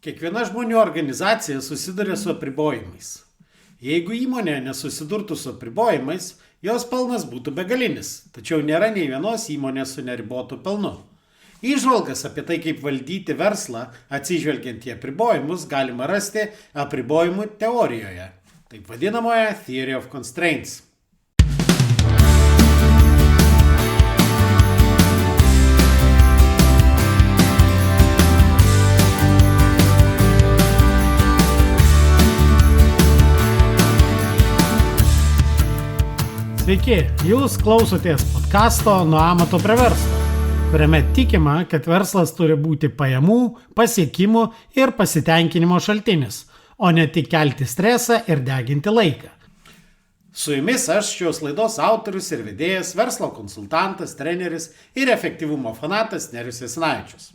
Kiekviena žmonių organizacija susiduria su apribojimais. Jeigu įmonė nesusidurtų su apribojimais, jos pelnas būtų begalinis, tačiau nėra nei vienos įmonės su neribotu pelnu. Įžvalgas apie tai, kaip valdyti verslą, atsižvelgiant į apribojimus, galima rasti apribojimų teorijoje, taip vadinamoje Theory of Constraints. Sveiki, jūs klausotės podcasto Nuo amato prie verslo, kuriame tikima, kad verslas turi būti pajamų, pasiekimų ir pasitenkinimo šaltinis, o ne tik kelti stresą ir deginti laiką. Su jumis aš šios laidos autorius ir vedėjas, verslo konsultantas, treneris ir efektyvumo fanatas Nerijus Jasinavičius.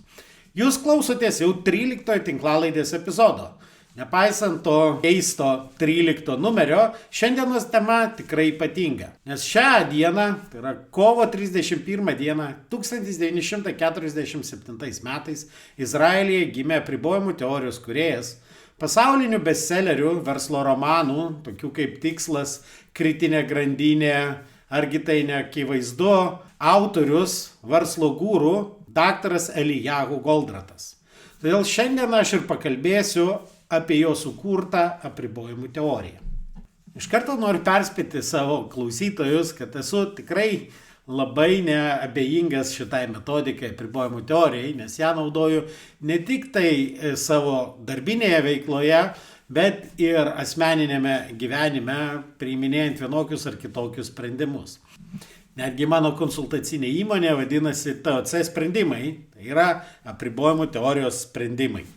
Jūs klausotės jau 13 tinklalaidės epizodo. Nepaisant to keisto 13 numerio, šiandienos tema tikrai ypatinga. Nes šią dieną, tai yra kovo 31 dieną, 1947 metais, Izraelyje gimė apribojimų teorijos kūrėjas, pasaulinių bestsellerių verslo romanų, tokių kaip Tikslas, Kritinė grandinė, argi tai neakivaizdu, autorius, verslo gūrų, daktaras Elijahu Goldratas. Todėl šiandien aš ir pakalbėsiu apie jo sukurtą apribojimų teoriją. Iš karto noriu perspėti savo klausytojus, kad esu tikrai labai neabejingas šitai metodikai apribojimų teorijai, nes ją naudoju ne tik tai savo darbinėje veikloje, bet ir asmeninėme gyvenime, priiminėjant vienokius ar kitokius sprendimus. Netgi mano konsultacinė įmonė vadinasi TOC sprendimai, tai yra apribojimų teorijos sprendimai.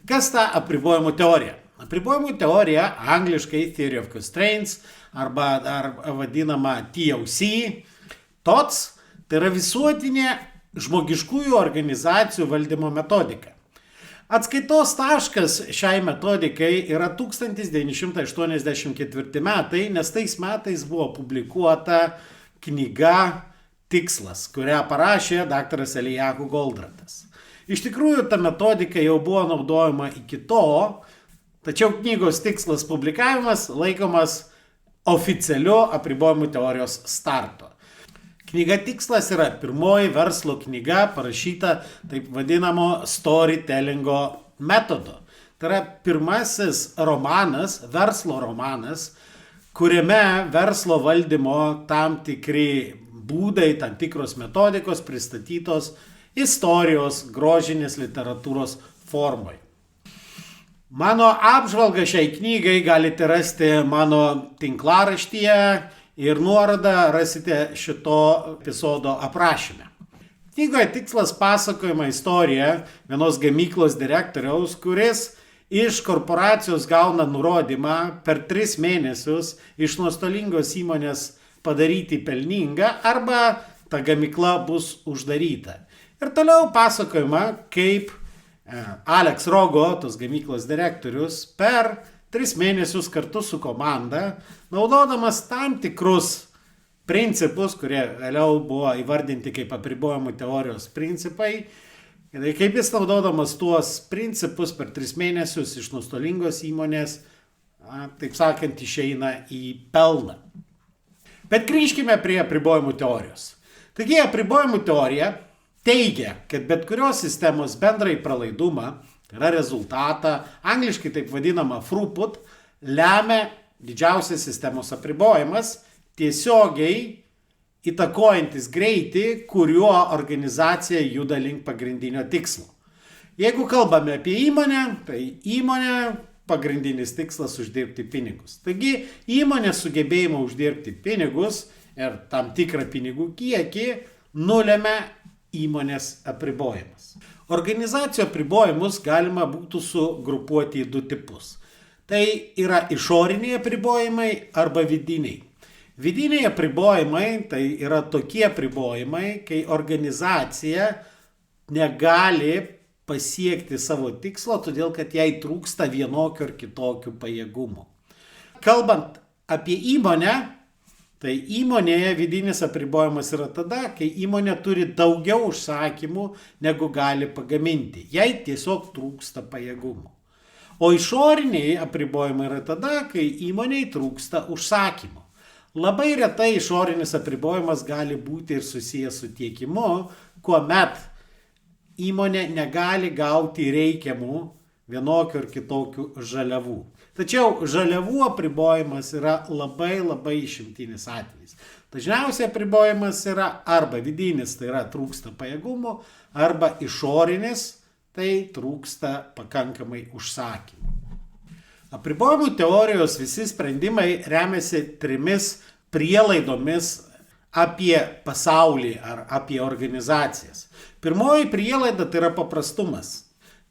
Kas ta apribojimų teorija? Apribojimų teorija, angliškai Theory of Constraints, arba dar vadinama TOC, TOC, tai yra visuotinė žmogiškųjų organizacijų valdymo metodika. Atskaitos taškas šiai metodikai yra 1984 metai, nes tais metais buvo publikuota knyga Tikslas, kurią parašė daktaras Elijahu Goldratas. Iš tikrųjų, ta metodika jau buvo naudojama iki to, tačiau knygos Tikslas publikavimas laikomas oficialiu apribojimų teorijos startu. Knyga Tikslas yra pirmoji verslo knyga parašyta taip vadinamo storytellingo metodu. Tai yra pirmasis romanas, verslo romanas, kuriame verslo valdymo tam tikri būdai, tam tikros metodikos pristatytos istorijos, grožinės literatūros formoje. Mano apžvalgą šiai knygai galite rasti mano tinklaraštyje ir nuorodą rasite šito epizodo aprašyme. Knygoje Tikslas pasakojama istorija vienos gamyklos direktoriaus, kuris iš korporacijos gauna nurodymą per 3 mėnesius iš nuostolingos įmonės padaryti pelningą arba ta gamykla bus uždaryta. Ir toliau pasakojama, kaip Alex Rogo, tos gamyklos direktorius, per 3 mėnesius kartu su komanda, naudodamas tam tikrus principus, kurie vėliau buvo įvardinti kaip apribojimų teorijos principai, kaip jis naudodamas tuos principus per 3 mėnesius iš nuostolingos įmonės, taip sakant, išeina į pelną. Bet grįžkime prie apribojimų teorijos. Taigi apribojimų teorija teigia, kad bet kurios sistemos bendrai pralaidumą, tai yra rezultatą, angliškai taip vadinama throughput, lemia didžiausias sistemos apribojimas, tiesiogiai įtakojantis greitį, kuriuo organizacija juda link pagrindinio tikslo. Jeigu kalbame apie įmonę, tai įmonė pagrindinis tikslas uždirbti pinigus. Taigi įmonės sugebėjimo uždirbti pinigus ir tam tikrą pinigų kiekį nulemia įmonės apribojimas. Organizacijų apribojimus galima būtų sugrupuoti į 2 tipus. Tai yra išoriniai apribojimai arba vidiniai. Vidiniai apribojimai tai yra tokie apribojimai, kai organizacija negali pasiekti savo tikslo, todėl kad jai trūksta vienokių ar kitokių pajėgumų. Kalbant apie įmonę, Tai įmonėje vidinis apribojimas yra tada, kai įmonė turi daugiau užsakymų, negu gali pagaminti. Jai tiesiog trūksta pajėgumų. O išoriniai apribojimai yra tada, kai įmonei trūksta užsakymų. Labai retai išorinis apribojimas gali būti ir susijęs su tiekimu, kuomet įmonė negali gauti reikiamų vienokių ar kitokių žaliavų. Tačiau žaliavų apribojimas yra labai išimtinis atvejis. Dažniausiai apribojimas yra arba vidinis, tai yra trūksta pajėgumų, arba išorinis, tai trūksta pakankamai užsakymų. Apribojimų teorijos visi sprendimai remiasi 3 prielaidomis apie pasaulį ar apie organizacijas. Pirmoji prielaida tai yra paprastumas,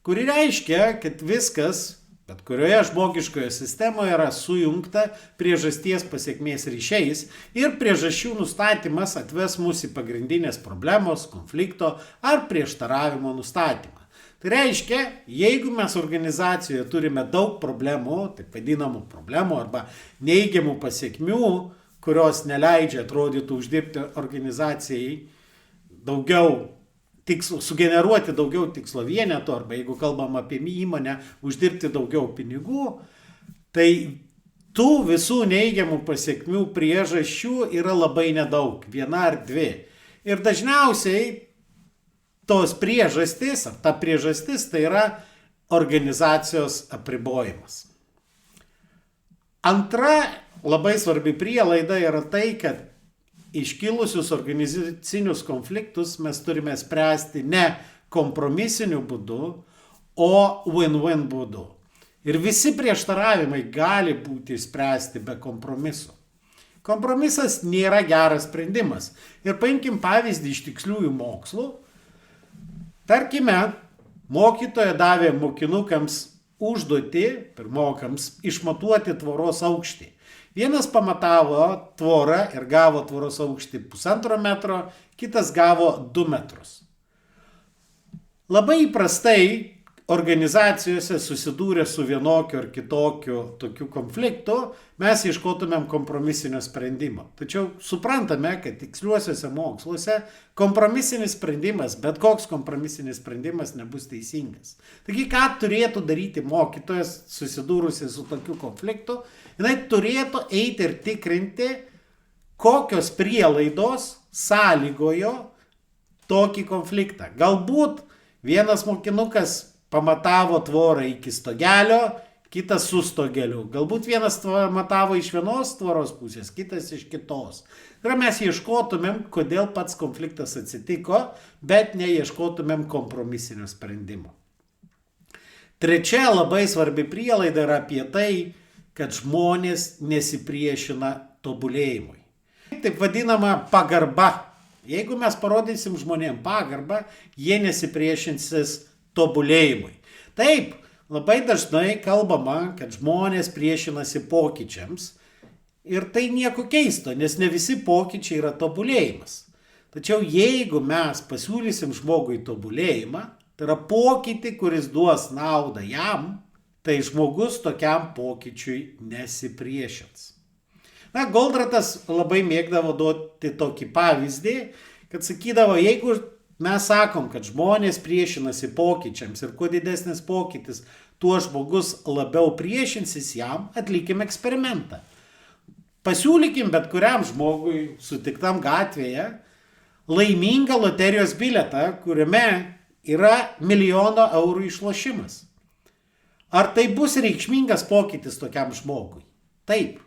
kuri reiškia, kad viskas, bet kurioje žmogiškoje sistemoje yra sujungta priežasties pasekmės ryšiais ir priežasčių nustatymas atves mus į pagrindinės problemos, konflikto ar prieštaravimo nustatymą. Tai reiškia, jeigu mes organizacijoje turime daug problemų, taip vadinamų problemų arba neigiamų pasekmių, kurios neleidžia atrodytų uždirbti organizacijai daugiau sugeneruoti daugiau tikslo vienetų, arba jeigu kalbam apie įmonę, uždirbti daugiau pinigų, tai tų visų neigiamų pasiekmių priežasčių yra labai nedaug, 1 ar 2. Ir dažniausiai tos priežastys, ar ta priežastis, tai yra organizacijos apribojimas. Antra labai svarbi prielaida yra tai, kad iškilusius organizacinius konfliktus mes turime spręsti ne kompromisiniu būdu, o win-win būdu. Ir visi prieštaravimai gali būti spręsti be kompromiso. Kompromisas nėra geras sprendimas. Ir paimkim pavyzdį iš tiksliųjų mokslų. Tarkime, mokytoja davė mokinukams užduotį, pirmokams, išmatuoti tvoros aukštį. Vienas pamatavo tvorą ir gavo tvoros aukštį 1,5 metro, kitas gavo 2 metrus. Labai įprastai organizacijose susidūrę su vienokiu ar kitokiu tokiu konfliktu, mes ieškotumėm kompromisinio sprendimo. Tačiau suprantame, kad tiksliuosiuose moksluose kompromisinis sprendimas, bet koks kompromisinis sprendimas nebus teisingas. Taigi, ką turėtų daryti mokytojas susidūrusi su tokiu konfliktu? Jinai turėtų eiti ir tikrinti, kokios prielaidos sąlygojo tokį konfliktą. Galbūt vienas mokinukas pamatavo tvorą iki stogelio, kitas su stogeliu. Galbūt vienas matavo iš vienos tvoros pusės, kitas iš kitos. Ir mes ieškotumėm, kodėl pats konfliktas atsitiko, bet neieškotumėm kompromisinio sprendimo. Trečia labai svarbi prielaida yra apie tai, kad žmonės nesipriešina tobulėjimui. Taip vadinama pagarba. Jeigu mes parodysim žmonėm pagarbą, jie nesipriešinsis tobulėjimui. Taip, labai dažnai kalbama, kad žmonės priešinasi pokyčiams ir tai nieko keisto, nes ne visi pokyčiai yra tobulėjimas. Tačiau jeigu mes pasiūlysim žmogui tobulėjimą, tai yra pokytį, kuris duos naudą jam, tai žmogus tokiam pokyčiui nesipriešins. Goldratas labai mėgdavo duoti tokį pavyzdį, kad sakydavo, jeigu mes sakom, kad žmonės priešinasi pokyčiams ir kuo didesnis pokytis, tuo žmogus labiau priešinsis jam, atlikim eksperimentą. Pasiūlykim bet kuriam žmogui sutiktam gatvėje laimingą loterijos bilietą, kuriame yra 1 milijono eurų išlošimas. Ar tai bus reikšmingas pokytis tokiam žmogui? Taip.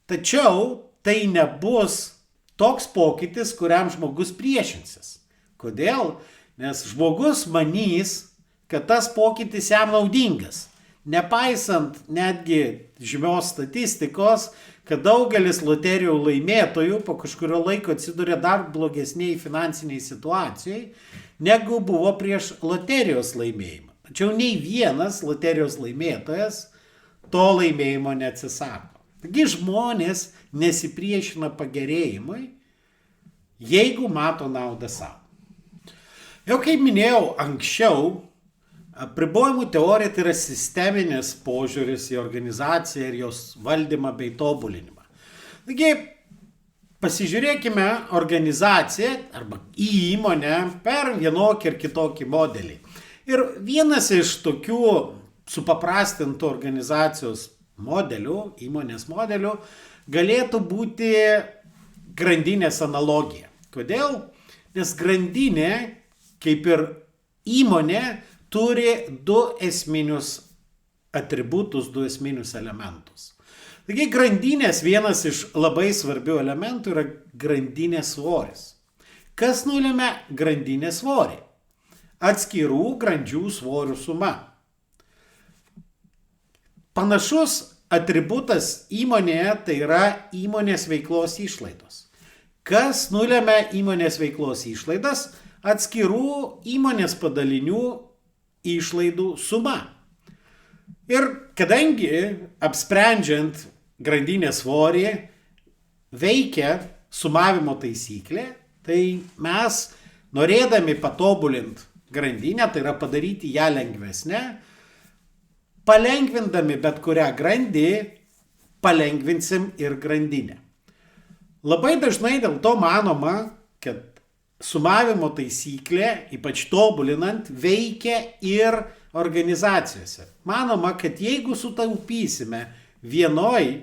Tačiau tai nebus toks pokytis, kuriam žmogus priešinsis. Kodėl? Nes žmogus manys, kad tas pokytis jam naudingas. Nepaisant netgi žymios statistikos, kad daugelis loterijų laimėtojų po kažkurio laiko atsiduria dar blogesniai finansiniai situacijai, negu buvo prieš loterijos laimėjimą. Tačiau nei vienas loterijos laimėtojas to laimėjimo neatsisako. Taigi žmonės nesipriešina pagerėjimui, jeigu mato naudą savo. Jau kaip minėjau anksčiau, apribojimų teorija tai yra sisteminis požiūris į organizaciją ir jos valdymą bei tobulinimą. Taigi Pasižiūrėkime organizaciją arba į įmonę per vienokį ir kitokį modelį. Ir vienas iš tokių supaprastintų organizacijos modelių, įmonės modelių, galėtų būti grandinės analogija. Kodėl? Nes grandinė, kaip ir įmonė, turi du esminius atributus, du esminius elementus. Taigi grandinės vienas iš labai svarbių elementų yra grandinės svoris. Kas nulemia grandinės svorį? Atskirų grandžių svorių suma. Panašus atributas įmonėje tai yra įmonės veiklos išlaidos. Kas nulemia įmonės veiklos išlaidas? Atskirų įmonės padalinių išlaidų suma. Ir kadangi apsprendžiant grandinės svorį veikia sumavimo taisyklė, tai mes norėdami patobulinti grandinę, tai yra padaryti ją lengvesnę, palengvindami bet kurią grandį, palengvinsim ir grandinę. Labai dažnai dėl to manoma, kad sumavimo taisyklė, ypač tobulinant, veikia ir organizacijose. Manoma, kad jeigu sutaupysime vienoj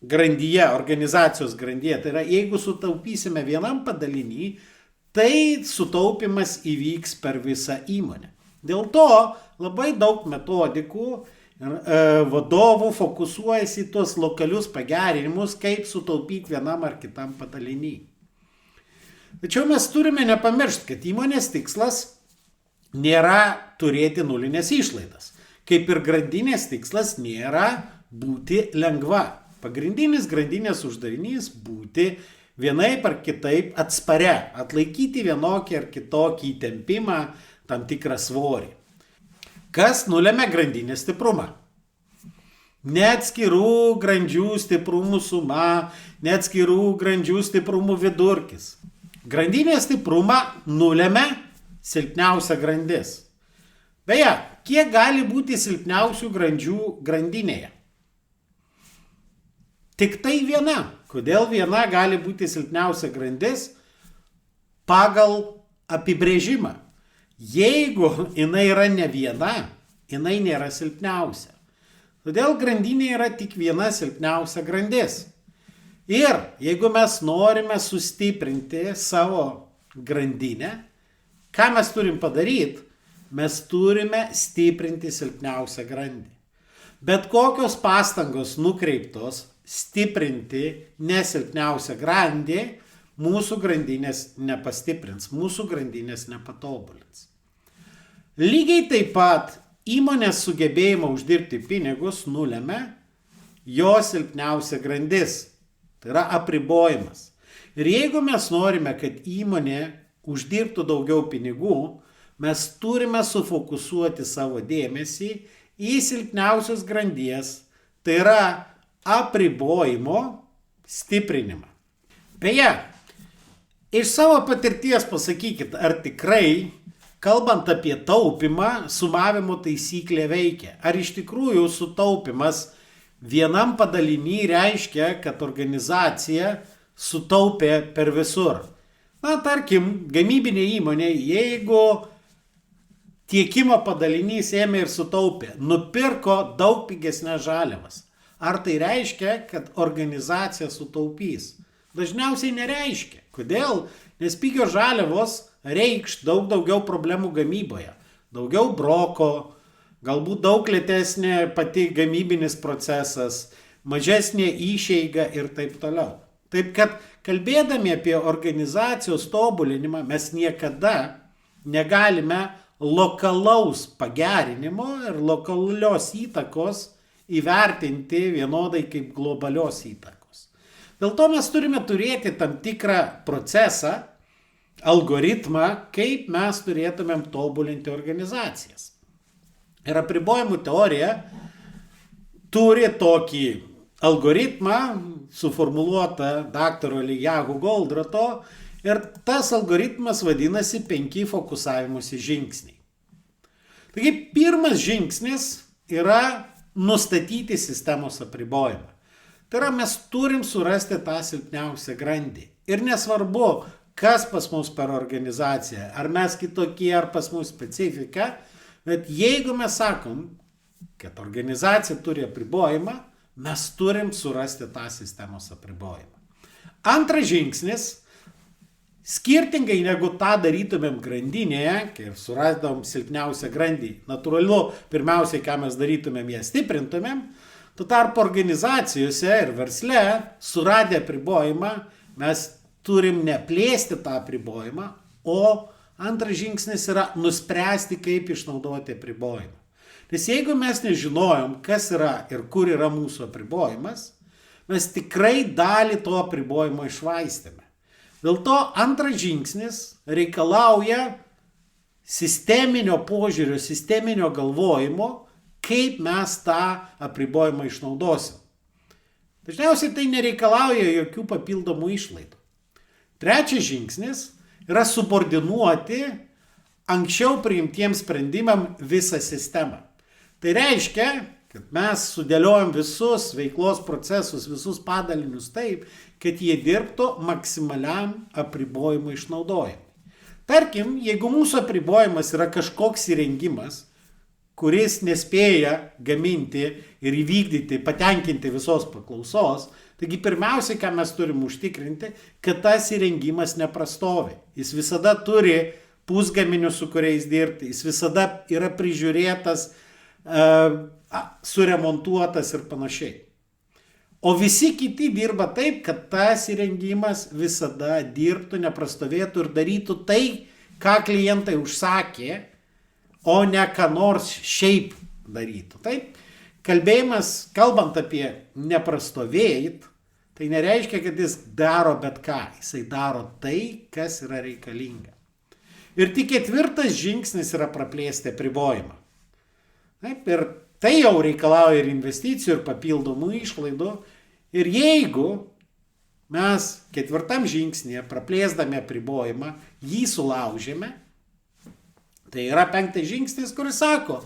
grandyje, organizacijos grandyje, tai yra jeigu sutaupysime vienam padalinį, tai sutaupimas įvyks per visą įmonę. Dėl to labai daug metodikų ir vadovų fokusuojasi į tuos lokalius pagerinimus, kaip sutaupyti vienam ar kitam padalinį. Tačiau mes turime nepamiršti, kad įmonės tikslas nėra turėti nulinės išlaidas. Kaip ir grandinės tikslas nėra būti lengva. Pagrindinis grandinės uždavinys būti vienaip ar kitaip atsparia, atlaikyti vienokį ar kitokį įtempimą, tam tikrą svorį. Kas nulemia grandinės stiprumą? Ne atskirų grandžių stiprumų suma, ne atskirų grandžių stiprumų vidurkis. Grandinės stiprumą nulemia silpniausia grandis. Beje, kiek gali būti silpniausių grandžių grandinėje? Tik tai viena. Kodėl viena gali būti silpniausia grandis? Pagal apibrėžimą. Jeigu jinai yra ne viena, jinai nėra silpniausia. Todėl grandinė yra tik viena silpniausia grandis. Ir jeigu mes norime sustiprinti savo grandinę, ką mes turim padaryti? Mes turime stiprinti silpniausią grandį. Bet kokios pastangos nukreiptos stiprinti nesilpniausią grandį, mūsų grandinės nepastiprins, mūsų grandinės nepatobulins. Lygiai taip pat įmonės sugebėjimą uždirbti pinigus nulemia jo silpniausia grandis. Tai yra apribojimas. Ir jeigu mes norime, kad įmonė uždirbtų daugiau pinigų, mes turime sufokusuoti savo dėmesį į silpniausios grandies, tai yra apribojimo stiprinimą. Beje, iš savo patirties pasakykit, ar tikrai, kalbant apie taupimą, sumavimo taisyklė veikia? Ar iš tikrųjų sutaupimas vienam padalinį reiškia, kad organizacija sutaupė per visur? Na, tarkim, gamybinė įmonė, jeigu tiekimo padalinys ėmė ir sutaupė, nupirko daug pigesnės žaliavas. Ar tai reiškia, kad organizacija sutaupys? Dažniausiai nereiškia. Kodėl? Nes pigios žaliavos reikš daug daugiau problemų gamyboje. Daugiau broko, galbūt daug lėtesnė pati gamybinis procesas, mažesnė išeiga ir taip toliau. Taip kad kalbėdami apie organizacijos tobulinimą mes niekada negalime lokalaus pagerinimo ir lokalios įtakos įvertinti vienodai kaip globalios įtakos. Dėl to mes turime turėti tam tikrą procesą, algoritmą, kaip mes turėtumėm tobulinti organizacijas. Ir apribojimų teorija turi tokį algoritmą suformuluotą daktaro Elijahu Goldrato ir tas algoritmas vadinasi 5 fokusavimosi žingsniai. Taigi pirmas žingsnis yra nustatyti sistemos apribojimą. Tai yra, mes turim surasti tą silpniausią grandį. Ir nesvarbu, kas pas mus per organizaciją, ar mes kitokie, ar pas mus specifika, bet jeigu mes sakom, kad organizacija turi apribojimą, mes turim surasti tą sistemos apribojimą. Antras žingsnis, skirtingai negu tą darytumėm grandinėje, kai surasdom silpniausią grandį, natūralu, pirmiausiai, ką mes darytumėm, ją stiprintumėm, tuo tarpu organizacijose ir versle, suradę apribojimą, mes turim neplėsti tą apribojimą, o antras žingsnis yra nuspręsti, kaip išnaudoti apribojimą. Nes jeigu mes nežinojom, kas yra ir kur yra mūsų apribojimas, mes tikrai dalį to apribojimo išvaistėme. Dėl to antras žingsnis reikalauja sisteminio požiūrio, sisteminio galvojimo, kaip mes tą apribojimą išnaudosim. Dažniausiai tai nereikalauja jokių papildomų išlaidų. Trečias žingsnis yra subordinuoti anksčiau priimtiems sprendimam visą sistemą. Tai reiškia, kad mes sudėliojom visus veiklos procesus, visus padalinius taip, kad jie dirbtų maksimaliam apribojimo išnaudojimui. Tarkim, jeigu mūsų apribojimas yra kažkoks įrengimas, kuris nespėja gaminti ir įvykdyti, patenkinti visos paklausos, taigi pirmiausiai, ką mes turim užtikrinti, kad tas įrengimas neprastovi. Jis visada turi pusgaminius, su kuriais dirbti, jis visada yra prižiūrėtas, suremontuotas ir panašiai. O visi kiti dirba taip, kad tas įrengimas visada dirbtų, neprastovėtų ir darytų tai, ką klientai užsakė, o ne ką nors šiaip darytų. Taip, kalbant apie neprastovėjit, tai nereiškia, kad jis daro bet ką, jisai daro tai, kas yra reikalinga. Ir tik ketvirtas žingsnis yra praplėsti apribojimą. Taip, ir tai jau reikalauja ir investicijų, ir papildomų išlaidų. Ir jeigu mes ketvirtam žingsnėje praplėsdami apribojimą, jį sulaužėme, tai yra penktas žingsnis, kuris sako,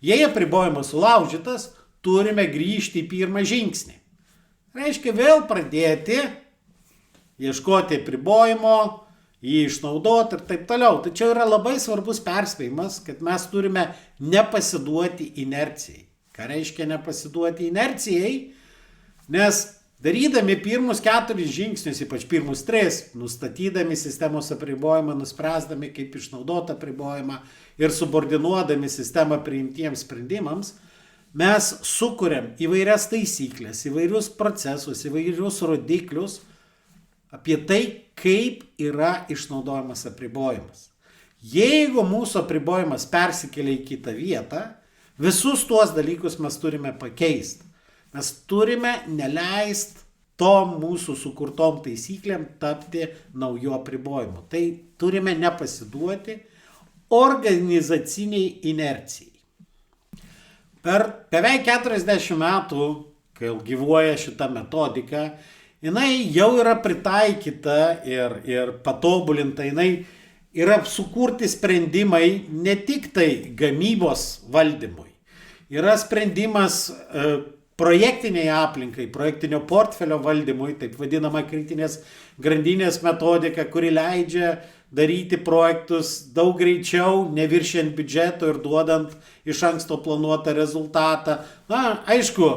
jei apribojimas sulaužytas, turime grįžti į pirmą žingsnį. Reiškia vėl pradėti ieškoti apribojimo, jį išnaudoti ir taip toliau. Tačiau yra labai svarbus perspėjimas, kad mes turime nepasiduoti inercijai. Ką reiškia nepasiduoti inercijai? Nes darydami pirmus 4 žingsnius, ypač pirmus 3, nustatydami sistemos apribojimą, nuspręsdami, kaip išnaudoti apribojimą ir subordinuodami sistemą priimtiems sprendimams, mes sukuriam įvairias taisyklės, įvairius procesus, įvairius rodiklius apie tai, kaip yra išnaudojamas apribojimas. Jeigu mūsų apribojimas persikelia į kitą vietą, visus tuos dalykus mes turime pakeisti. Mes turime neleisti tom mūsų sukurtom taisyklėm tapti naujo apribojimu. Tai turime nepasiduoti organizaciniai inercijai. Per beveik 40 metų, kai gyvuoja šita metodika, jinai jau yra pritaikyta ir patobulinta, jinai yra sukurti sprendimai ne tik tai gamybos valdymui. Yra sprendimas projektiniai aplinkai, projektinio portfelio valdymui, taip vadinama kritinės grandinės metodika, kuri leidžia daryti projektus daug greičiau, neviršiant biudžeto ir duodant iš anksto planuotą rezultatą. Na, aišku,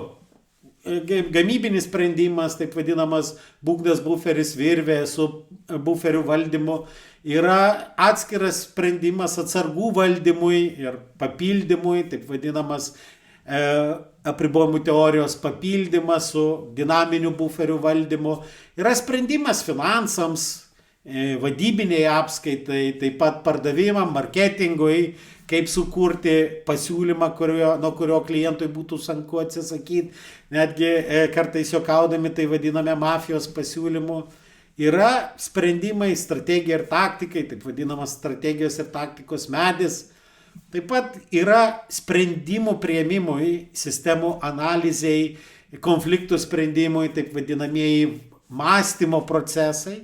gamybinis sprendimas, taip vadinamas būgnas buferis virvė su buferių valdymu, yra atskiras sprendimas atsargų valdymui ir papildymui, taip vadinamas apribojimų teorijos papildymas su dinaminiu buferių valdymu. Yra sprendimas finansams, vadybiniai apskaitai, taip pat pardavimam, marketingui, kaip sukurti pasiūlymą, nuo kurio klientui būtų sunku atsisakyti, netgi kartais juokaudami tai vadiname mafijos pasiūlymu. Yra sprendimai, strategija ir taktikai, taip vadinamas strategijos ir taktikos medis. Taip pat yra sprendimų priėmimui, sistemų analizei, konfliktų sprendimui, taip vadinamieji mąstymo procesai.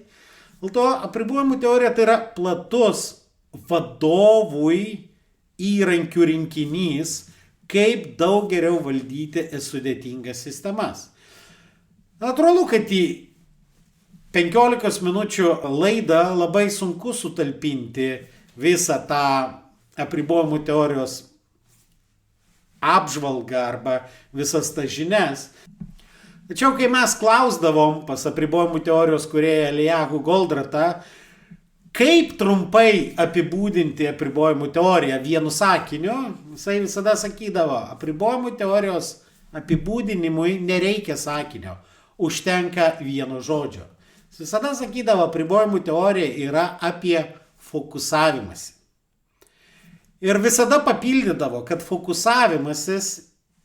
Dėl to apribojimų teorija tai yra platus vadovui įrankių rinkinys, kaip daug geriau valdyti sudėtingas sistemas. Natūralu, kad į 15 minučių laidą labai sunku sutalpinti visą tą apribojimų teorijos apžvalgą arba visas tas žinias. Tačiau, kai mes klausdavom pas apribojimų teorijos kūrėją Eliyahu Goldratą, kaip trumpai apibūdinti apribojimų teoriją vienu sakiniu, jisai visada sakydavo, apribojimų teorijos apibūdinimui nereikia sakinio, užtenka vieno žodžio. Jis visada sakydavo, apribojimų teorija yra apie fokusavimąsi. Ir visada papildydavo, kad fokusavimasis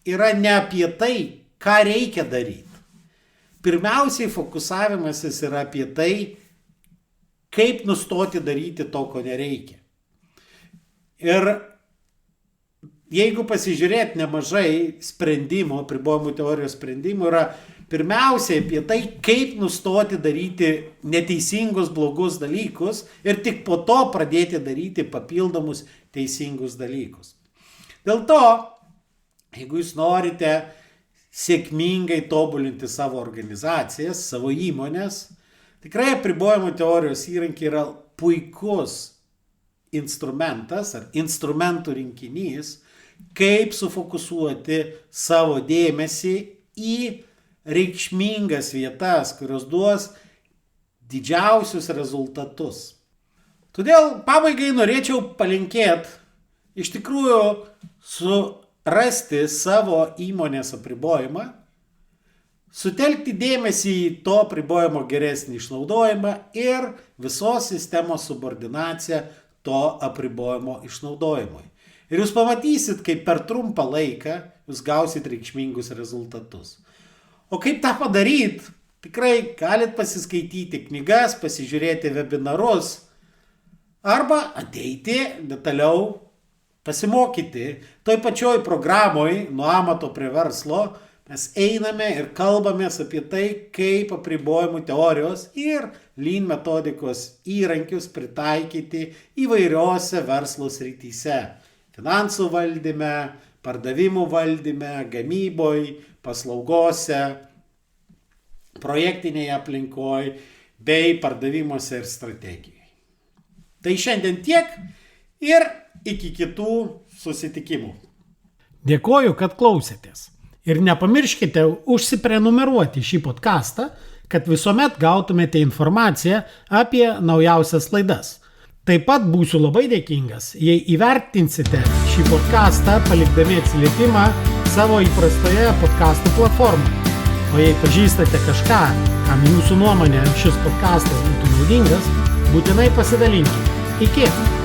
yra ne apie tai, ką reikia daryti. Pirmiausiai fokusavimasis yra apie tai, kaip nustoti daryti to, ko nereikia. Ir jeigu pasižiūrėt nemažai sprendimų, apribojimų teorijos sprendimų, yra pirmiausiai apie tai, kaip nustoti daryti neteisingus, blogus dalykus ir tik po to pradėti daryti papildomus teisingus dalykus. Dėl to, jeigu jūs norite sėkmingai tobulinti savo organizacijas, savo įmonės, tikrai apribojimų teorijos įrankiai yra puikus instrumentas ar instrumentų rinkinys, kaip sufokusuoti savo dėmesį į reikšmingas vietas, kurios duos didžiausius rezultatus. Todėl pabaigai norėčiau palinkėti iš tikrųjų surasti savo įmonės apribojimą, sutelkti dėmesį į to apribojimo geresnį išnaudojimą ir visos sistemos subordinaciją to apribojimo išnaudojimui. Ir jūs pamatysit, kaip per trumpą laiką jūs gausit reikšmingus rezultatus. O kaip tą padaryti? Tikrai galit pasiskaityti knygas, pasižiūrėti webinarus arba ateiti detaliau pasimokyti. Toj pačioj programoj nuo amato prie verslo mes einame ir kalbamės apie tai, kaip apribojimų teorijos ir Lean metodikos įrankius pritaikyti įvairiose verslo srityse. Finansų valdyme, pardavimų valdyme, gamyboj, paslaugose, projektinėje aplinkoje bei pardavimuose ir strategijoje. Tai šiandien tiek ir iki kitų susitikimų. Dėkoju, kad klausėtės. Ir nepamirškite užsiprenumeruoti šį podcastą, kad visuomet gautumėte informaciją apie naujausias laidas. Taip pat būsiu labai dėkingas, jei įvertinsite šį podcastą palikdami atsiliepimą savo įprastoje podcastų platformoje. O jei pažįstate kažką, kam jūsų nuomonė šis podcastas būtų naudingas, būtinai pasidalinkite. Iki!